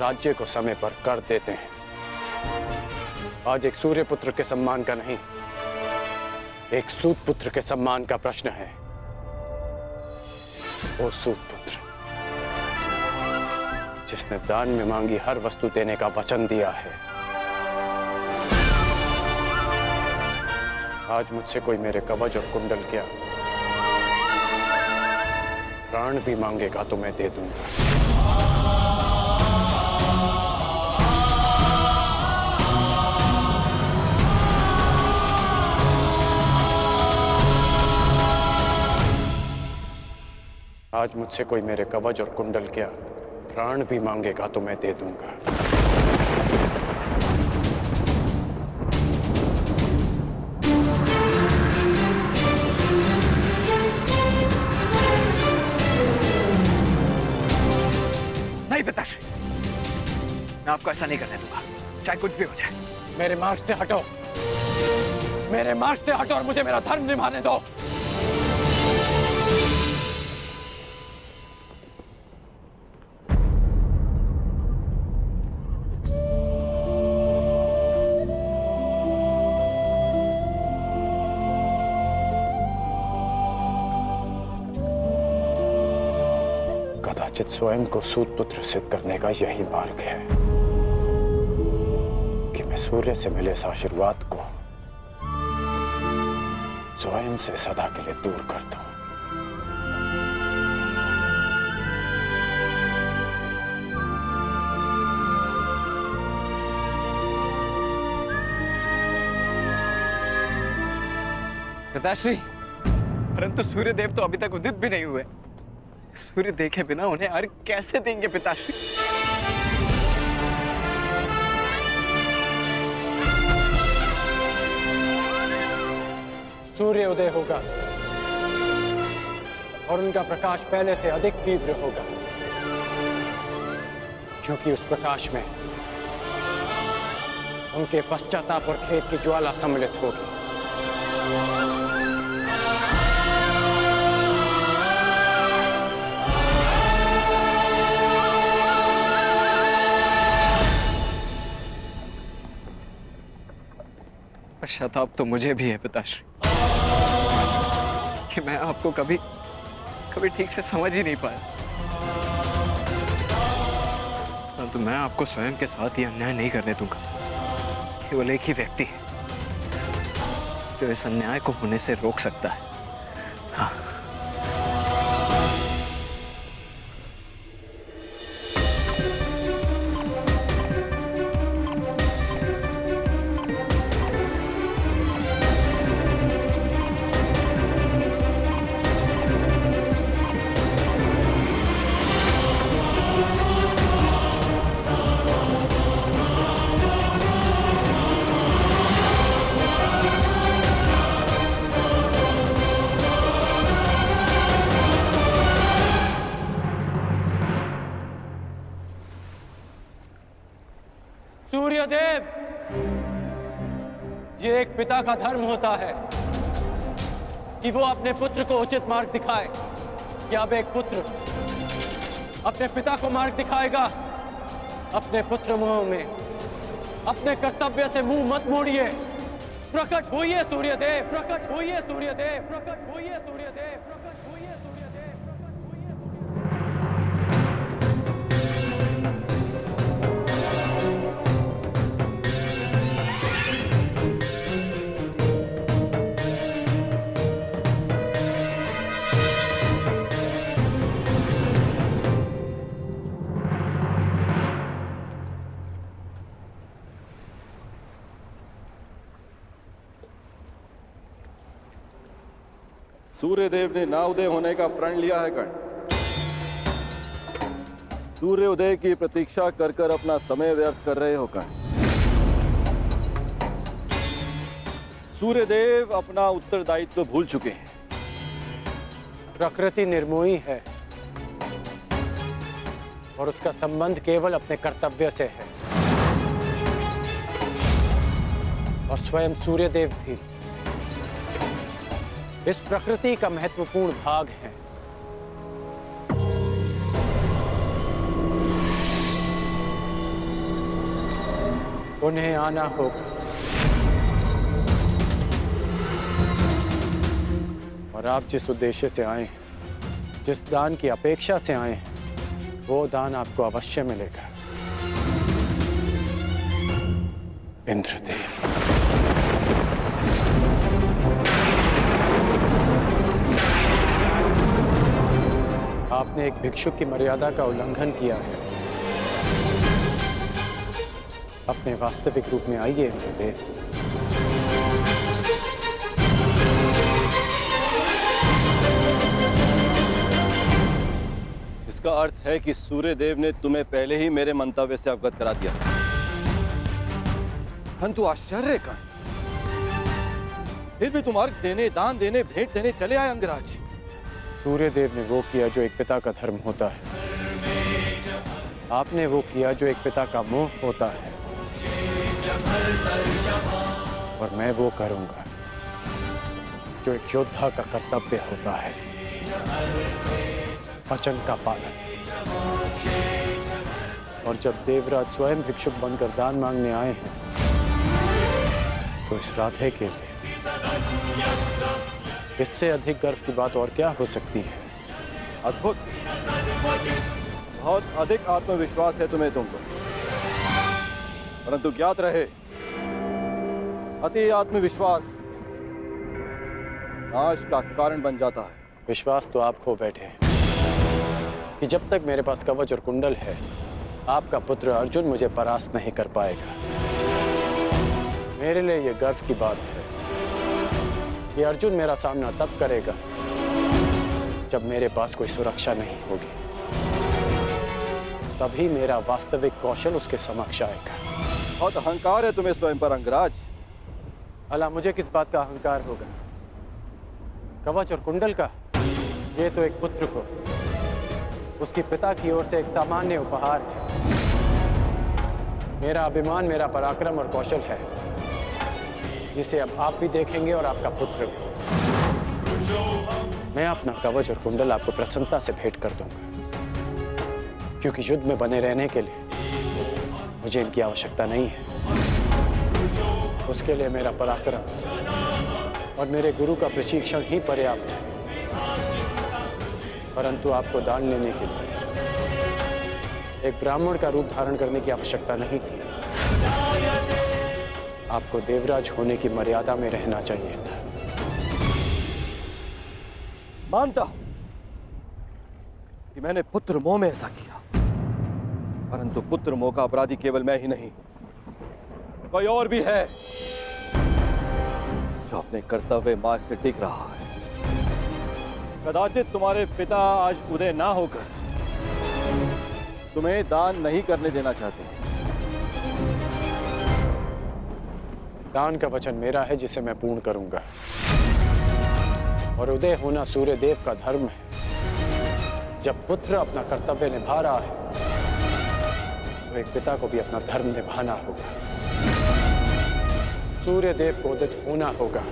I: राज्य को समय पर कर देते हैं। आज एक सूर्य पुत्र के सम्मान का नहीं, एक सूत पुत्र के सम्मान का प्रश्न है। वो सूत पुत्र जिसने दान में मांगी हर वस्तु देने का वचन दिया है। आज मुझसे कोई मेरे कवच और कुंडल क्या, प्राण भी मांगेगा तो मैं दे दूंगा। आज मुझसे कोई मेरे कवच और कुंडल क्या, प्राण भी मांगेगा तो मैं दे दूंगा।
J: नहीं पिताश्री, मैं आपको ऐसा नहीं करने दूंगा, चाहे कुछ भी हो जाए।
I: मेरे मार्ग से हटो, मेरे मार्ग से हटो और मुझे मेरा धर्म निभाने दो। कदाचित स्वयं को सूत पुत्र सिद्ध करने का यही मार्ग है कि मैं सूर्य से मिले इस आशीर्वाद को स्वयं से सदा के लिए दूर कर दूं।
J: पिताश्री, परंतु सूर्यदेव तो अभी तक उदित भी नहीं हुए। सूर्य देखे बिना उन्हें अर्घ कैसे देंगे पिताश्री?
I: सूर्य उदय होगा और उनका प्रकाश पहले से अधिक तीव्र होगा, क्योंकि उस प्रकाश में उनके पश्चाताप और खेद की ज्वाला सम्मिलित होगी।
J: पश्चाताप तो मुझे भी है पिताश्री कि मैं आपको कभी ठीक से समझ ही नहीं पाया।
I: परंतु मैं आपको स्वयं के साथ ये अन्याय नहीं करने दूंगा। केवल एक ही व्यक्ति है जो इस अन्याय को होने से रोक सकता है। हाँ। सूर्यदेव, ये एक पिता का धर्म होता है कि वो अपने पुत्र को उचित मार्ग दिखाए। क्या अब एक पुत्र अपने पिता को मार्ग दिखाएगा? अपने पुत्र मोह में अपने कर्तव्य से मुंह मत मोड़िए। प्रकट होइए सूर्यदेव, प्रकट होइए सूर्यदेव, प्रकट होइए सूर्यदेव, प्रकट होइए सूर्यदेव, प्रकट होइए सूर्यदेव।
B: सूर्यदेव ने ना उदय होने का प्रण लिया है कर्ण। सूर्य उदय की प्रतीक्षा कर कर अपना समय व्यर्थ कर रहे हो कर्ण। सूर्यदेव अपना उत्तरदायित्व भूल चुके हैं।
I: प्रकृति निर्मोही है और उसका संबंध केवल अपने कर्तव्य से है। और स्वयं सूर्यदेव भी इस प्रकृति का महत्वपूर्ण भाग है। उन्हें आना होगा और आप जिस उद्देश्य से आए हैं, जिस दान की अपेक्षा से आए हैं, वो दान आपको अवश्य मिलेगा। इंद्रदेव। आपने एक भिक्षुक की मर्यादा का उल्लंघन किया है। अपने वास्तविक रूप में आइए इंद्रदेव।
B: इसका अर्थ है कि सूर्यदेव ने तुम्हें पहले ही मेरे मंतव्य से अवगत करा दिया। परंतु आश्चर्य का, फिर भी तुम अर्घ देने, दान देने, भेंट देने चले आए अंगराज।
I: सूर्यदेव ने वो किया जो एक पिता का धर्म होता है। आपने वो किया जो एक पिता का मोह होता है। और मैं वो करूंगा जो एक योद्धा का कर्तव्य होता है, वचन का पालन। और जब देवराज स्वयं भिक्षुक बनकर दान मांगने आए हैं, तो इस राधे के लिए इससे अधिक गर्व की बात और क्या हो सकती है?
B: अद्भुत, बहुत अधिक आत्मविश्वास है तुम्हें तुमको। परंतु ज्ञात रहे, अति आत्मविश्वास नाश का कारण बन जाता है।
I: विश्वास तो आप खो बैठे हैं कि जब तक मेरे पास कवच और कुंडल है, आपका पुत्र अर्जुन मुझे परास्त नहीं कर पाएगा। मेरे लिए यह गर्व की बात है कि अर्जुन मेरा सामना तब करेगा जब मेरे पास कोई सुरक्षा नहीं होगी। तभी मेरा वास्तविक कौशल उसके समक्ष आएगा।
B: बहुत अहंकार है तुम्हें स्वयं पर अंगराज।
I: अला मुझे किस बात का अहंकार होगा? कवच और कुंडल का? ये तो एक पुत्र को उसके पिता की ओर से एक सामान्य उपहार है। मेरा अभिमान, मेरा पराक्रम और कौशल है, जिसे अब आप भी देखेंगे और आपका पुत्र भी। मैं अपना कवच और कुंडल आपको प्रसन्नता से भेंट कर दूंगा, क्योंकि युद्ध में बने रहने के लिए मुझे इनकी आवश्यकता नहीं है। उसके लिए मेरा पराक्रम और मेरे गुरु का प्रशिक्षण ही पर्याप्त है। परंतु आपको दान लेने के लिए एक ब्राह्मण का रूप धारण करने की आवश्यकता नहीं थी। आपको देवराज होने की मर्यादा में रहना चाहिए था।
B: मानता हूं कि मैंने पुत्र मोह में ऐसा किया, परंतु पुत्र मोह का अपराधी केवल मैं ही नहीं, कोई और भी है जो अपने कर्तव्य मार्ग से टिक रहा है। कदाचित तुम्हारे पिता आज उदय ना होकर तुम्हें दान नहीं करने देना चाहते।
I: दान का वचन मेरा है जिसे मैं पूर्ण करूंगा, और उदय होना सूर्य देव का धर्म है। जब पुत्र अपना कर्तव्य निभा रहा है तो एक पिता को भी अपना धर्म निभाना होगा। सूर्य देव को उदित होना होगा।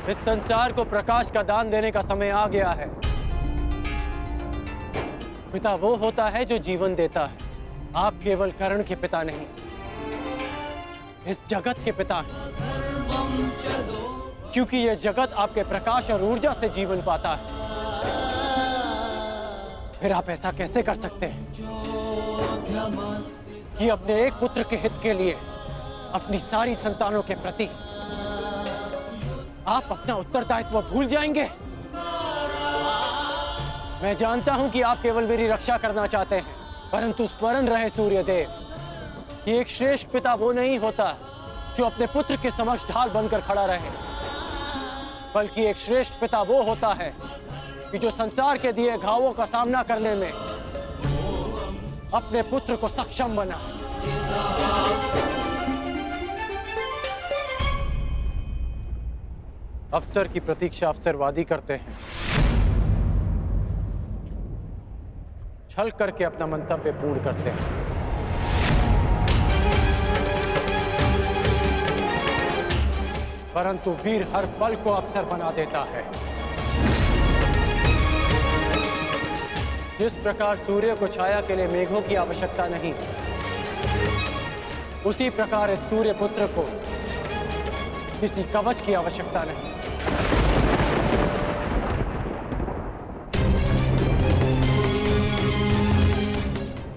I: इस संसार को प्रकाश का दान देने का समय आ गया है। पिता वो होता है जो जीवन देता है। आप केवल कर्ण के पिता नहीं, इस जगत के पिता हैं। क्योंकि यह जगत आपके प्रकाश और ऊर्जा से जीवन पाता है। फिर आप ऐसा कैसे कर सकते हैं कि अपने एक पुत्र के हित के लिए अपनी सारी संतानों के प्रति आप अपना उत्तरदायित्व भूल जाएंगे? मैं जानता हूं कि आप केवल मेरी रक्षा करना चाहते हैं, परंतु स्मरण रहे सूर्यदेव कि एक श्रेष्ठ पिता वो नहीं होता जो अपने पुत्र के समक्ष ढाल बनकर खड़ा रहे, बल्कि एक श्रेष्ठ पिता वो होता है कि जो संसार के दिए घावों का सामना करने में अपने पुत्र को सक्षम बना। अवसर की प्रतीक्षा अवसरवादी करते हैं, छल करके अपना मंतव्य पूर्ण करते हैं। परंतु वीर हर पल को अवसर बना देता है। जिस प्रकार सूर्य को छाया के लिए मेघों की आवश्यकता नहीं, उसी प्रकार इस सूर्य पुत्र को किसी कवच की आवश्यकता नहीं।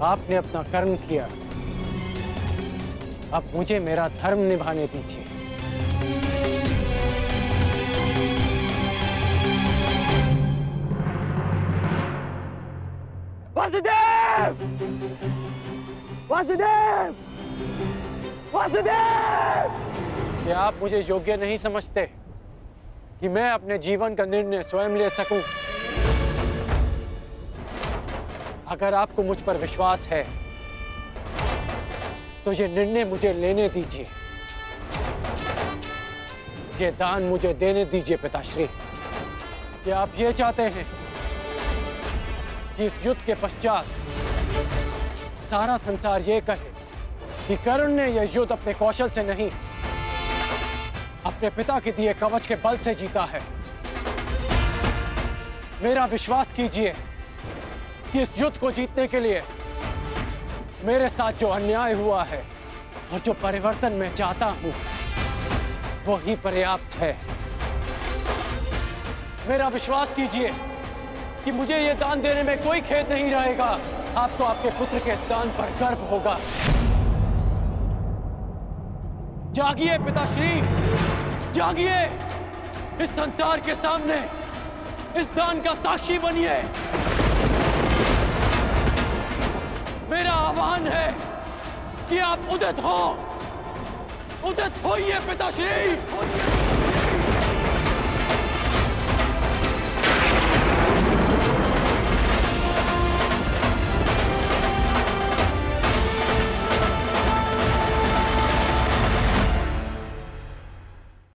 I: आपने अपना कर्म किया, अब मुझे मेरा धर्म निभाने दीजिए।
B: वासुदेव! वासुदेव! वासुदेव!
I: क्या आप मुझे योग्य नहीं समझते कि मैं अपने जीवन का निर्णय स्वयं ले सकूं? अगर आपको मुझ पर विश्वास है तो ये निर्णय मुझे लेने दीजिए, ये दान मुझे देने दीजिए पिताश्री। क्या आप ये चाहते हैं कि इस युद्ध के पश्चात सारा संसार ये कहे कि कर्ण ने यह युद्ध अपने कौशल से नहीं, अपने पिता के दिए कवच के बल से जीता है? मेरा विश्वास कीजिए कि इस युद्ध को जीतने के लिए मेरे साथ जो अन्याय हुआ है और जो परिवर्तन मैं चाहता हूं वो ही पर्याप्त है। मेरा विश्वास कीजिए कि मुझे ये दान देने में कोई खेद नहीं रहेगा। आपको आपके पुत्र के इस दान पर गर्व होगा। जागिए पिताश्री, जागिए, इस संसार के सामने इस दान का साक्षी बनिए। मेरा आह्वान है कि आप उदित हो, उदित होइए पिताश्री।